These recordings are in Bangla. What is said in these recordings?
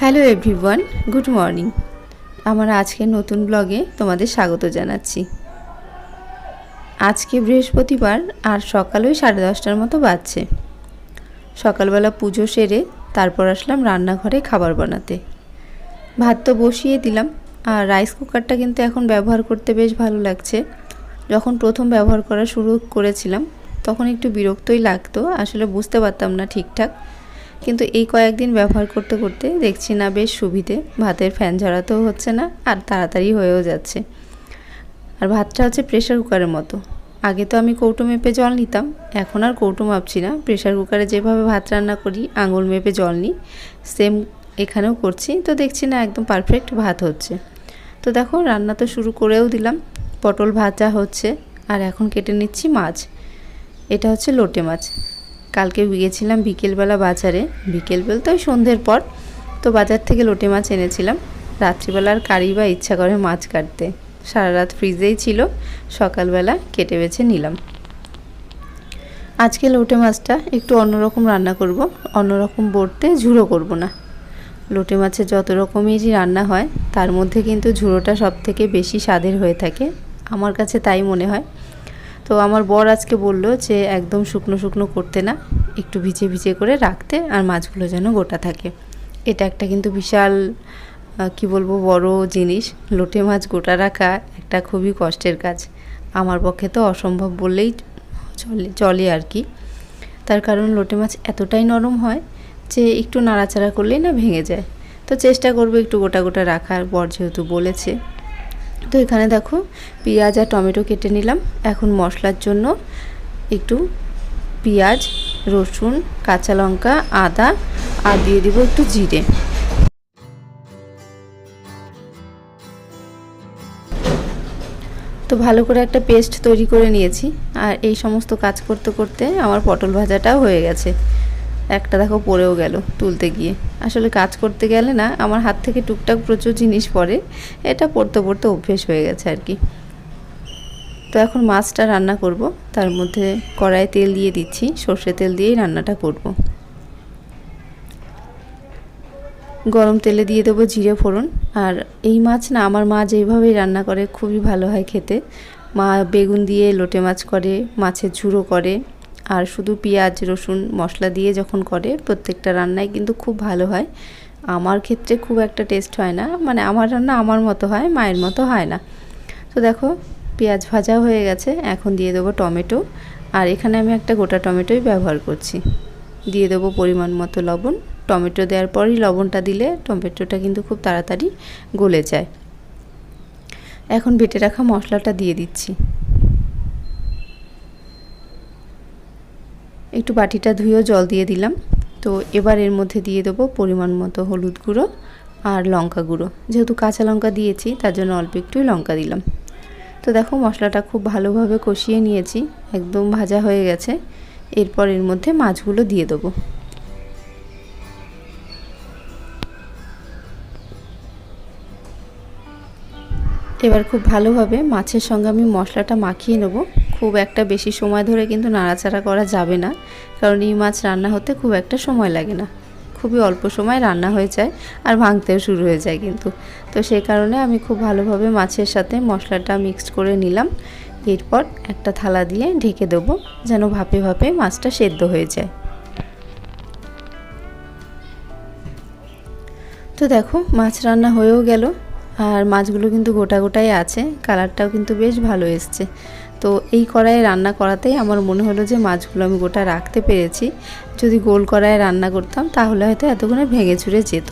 Hello everyone, good morning. আমার আজকের নতুন ব্লগে তোমাদের স্বাগত জানাচ্ছি। আজকে বৃহস্পতিবার আর সকাল ওই 10:30টার মতো বাজছে। সকালবেলা পুজো সেরে তারপর আসলাম রান্নাঘরে খাবার বানাতে। ভাত তো বসিয়ে দিলাম, আর রাইস কুকারটা কিন্তু এখন ব্যবহার করতে বেশ ভালো লাগছে। যখন প্রথম ব্যবহার করা শুরু করেছিলাম তখন একটু বিরক্তই লাগতো, আসলে বুঝতে পারতাম না ঠিকঠাক। কিন্তু এই কয়েকদিন ব্যবহার করতে করতে দেখছি না বেশ সুবিধে, ভাতের ফ্যান ঝরাতেও হচ্ছে না আর তাড়াতাড়ি হয়েও যাচ্ছে। আর ভাতটা হচ্ছে প্রেশার কুকারের মতো। আগে তো আমি কৌটো মেপে জল নিতাম, এখন আর কৌটো মাপছি না। প্রেশার কুকারে যেভাবে ভাত রান্না করি আঙুল মেপে জল নিই, সেম এখানেও করছি। তো দেখছি না একদম পারফেক্ট ভাত হচ্ছে। তো দেখো রান্না তো শুরু করেও দিলাম, পটল ভাজা হচ্ছে। আর এখন কেটে নিচ্ছি মাছ। এটা হচ্ছে লোটে মাছ। কালকে গিয়েছিলাম বিকেলবেলা বাজারে, বিকেল বলতে ওই সন্ধ্যের পর। তো বাজার থেকে লোটে মাছ এনেছিলাম। রাত্রিবেলার কারি বা ইচ্ছা করে মাছ কাটতে, সারা রাত ফ্রিজেই ছিল, সকালবেলা কেটে বেছে নিলাম। আজকে লোটে মাছটা একটু অন্যরকম রান্না করব, অন্যরকম বলতে ঝুড়ো করব না। লোটে মাছের যত রকমেরই রান্না হয় তার মধ্যে কিন্তু ঝুড়োটা সবথেকে বেশি স্বাদের হয়ে থাকে, আমার কাছে তাই মনে হয়। তো আমার বর আজকে বলল যে একদম শুকনো শুকনো করতে না, একটু ভিজে ভিজে করে রাখতে, আর মাছগুলো যেন গোটা থাকে। এটা একটা কিন্তু বিশাল কি বলবো বড় জিনিস। লোটে মাছ গোটা রাখা একটা খুবই কষ্টের কাজ, আমার পক্ষে তো অসম্ভব বললেই চলে আর কি। তার কারণ লোটে মাছ এতটাই নরম হয় যে একটু নাড়াচাড়া করলেই না ভেঙে যায়। তো চেষ্টা করবো একটু গোটা গোটা রাখার, বর যেহেতু বলেছে। তো এখানে দেখো পেঁয়াজ আর টমেটো কেটে নিলাম। এখন মশলার জন্য একটু পেঁয়াজ, রসুন, কাঁচা লঙ্কা, আদা আর দিয়ে দিব একটু জিরে। তো ভালো করে একটা পেস্ট তৈরি করে নিয়েছি। আর এই সমস্ত কাজ করতে করতে আমার পটল ভাজাটাও হয়ে গেছে। একটা দেখো পড়েও গেল তুলতে গিয়ে। আসলে কাজ করতে গেলে না আমার হাত থেকে টুকটাক প্রচুর জিনিস পড়ে, এটা পড়তে পড়তে অভ্যেস হয়ে গেছে আর কি। তো এখন মাছটা রান্না করব, তার মধ্যে কড়াইয়ে তেল দিয়ে দিচ্ছি, সর্ষে তেল দিয়েই রান্নাটা করব। গরম তেলে দিয়ে দেবো জিরে ফোড়ন। আর এই মাছ না আমার মা যেইভাবেই রান্না করে খুবই ভালো হয় খেতে। মা বেগুন দিয়ে লোটে মাছ করে, মাছের ঝুড়ো করে, আর শুধু পেঁয়াজ রসুন মশলা দিয়ে যখন করে প্রত্যেকটা রান্নাই কিন্তু খুব ভালো হয়। আমার ক্ষেত্রে খুব একটা টেস্ট হয় না, মানে আমার রান্না আমার মতো হয়, মায়ের মতো হয় না। তো দেখো পেঁয়াজ ভাজা হয়ে গেছে, এখন দিয়ে দেবো টমেটো। আর এখানে আমি একটা গোটা টমেটোই ব্যবহার করছি। দিয়ে দেবো পরিমাণ মতো লবণ। টমেটো দেওয়ার পরই লবণটা দিলে টমেটোটা কিন্তু খুব তাড়াতাড়ি গলে যায়। এখন বেটে রাখা মশলাটা দিয়ে দিচ্ছি। একটু বাটিটা ধুয়েও জল দিয়ে দিলাম। তো এবার এর মধ্যে দিয়ে দেবো পরিমাণ মতো হলুদ গুঁড়ো আর লঙ্কা গুঁড়ো। যেহেতু কাঁচা লঙ্কা দিয়েছি তার জন্য অল্প একটুই লঙ্কা দিলাম। তো দেখো মশলাটা খুব ভালোভাবে কষিয়ে নিয়েছি, একদম ভাজা হয়ে গেছে। এরপর এর মধ্যে মাছগুলো দিয়ে দেবো। এবার খুব ভালোভাবে মাছের সঙ্গে আমি মশলাটা মাখিয়ে নেব। খুব একটা বেশি সময় ধরে কিন্তু নাড়াচাড়া করা যাবে না, কারণ এই মাছ রান্না হতে খুব একটা সময় লাগে না, খুবই অল্প সময় রান্না হয়ে যায় আর ভাঙতেও শুরু হয়ে যায় কিন্তু। তো সেই কারণে আমি খুব ভালোভাবে মাছের সাথে মশলাটা মিক্সড করে নিলাম। এরপর একটা থালা দিয়ে ঢেকে দেবো, যেন ভাপে ভাপে মাছটা সেদ্ধ হয়ে যায়। তো দেখো মাছ রান্না হয়েও গেল, আর মাছগুলো কিন্তু গোটা গোটাই আছে, কালারটাও কিন্তু বেশ ভালো এসছে। তো এই কড়াইয়ে রান্না করাতেই আমার মনে হলো যে মাছগুলো আমি গোটা রাখতে পেরেছি। যদি গোল কড়াইয়ে রান্না করতাম তাহলে হয়তো এতক্ষণে ভেঙে চুরে যেত।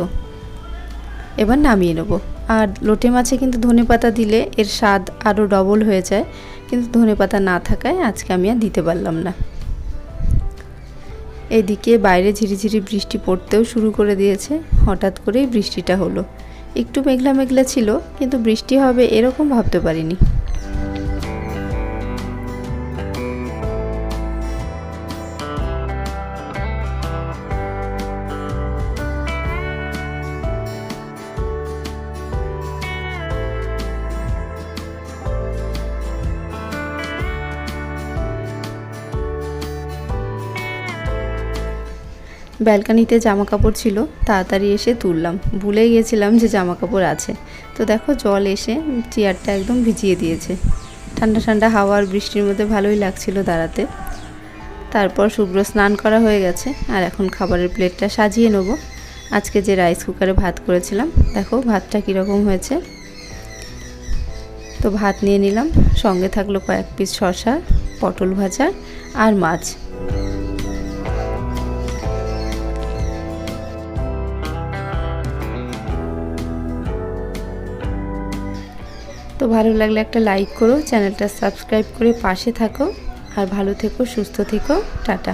এবার নামিয়ে নেব। আর লোটে মাছে কিন্তু ধনেপাতা দিলে এর স্বাদ আরও ডবল হয়ে যায়, কিন্তু ধনেপাতা না থাকায় আজকে আমি আর দিতে পারলাম না। এদিকে বাইরে ঝিরিঝিরি বৃষ্টি পড়তেও শুরু করে দিয়েছে। হঠাৎ করেই বৃষ্টিটা হলো। একটু মেঘলা মেঘলা ছিল, কিন্তু বৃষ্টি হবে এরকম ভাবতে পারিনি। ব্যালকানিতে জামা কাপড় ছিল, তাড়াতাড়ি এসে তুললাম, ভুলেই গেছিলাম যে জামা কাপড় আছে। তো দেখো জল এসে চেয়ারটা একদম ভিজিয়ে দিয়েছে। ঠান্ডা ঠান্ডা হাওয়া আর বৃষ্টির মধ্যে ভালোই লাগছিল দাঁড়াতে। তারপর শুভ্র স্নান করা হয়ে গেছে, আর এখন খাবারের প্লেটটা সাজিয়ে নেব। আজকে যে রাইস কুকারে ভাত করেছিলাম, দেখো ভাতটা কীরকম হয়েছে। তো ভাত নিয়ে নিলাম, সঙ্গে থাকলো কয়েক পিস শসা, পটল ভাজা আর মাছ। তো ভালো লাগলে একটা লাইক করো, চ্যানেলটা সাবস্ক্রাইব করে পাশে থাকো। আর ভালো থেকো, সুস্থ থেকো, টাটা।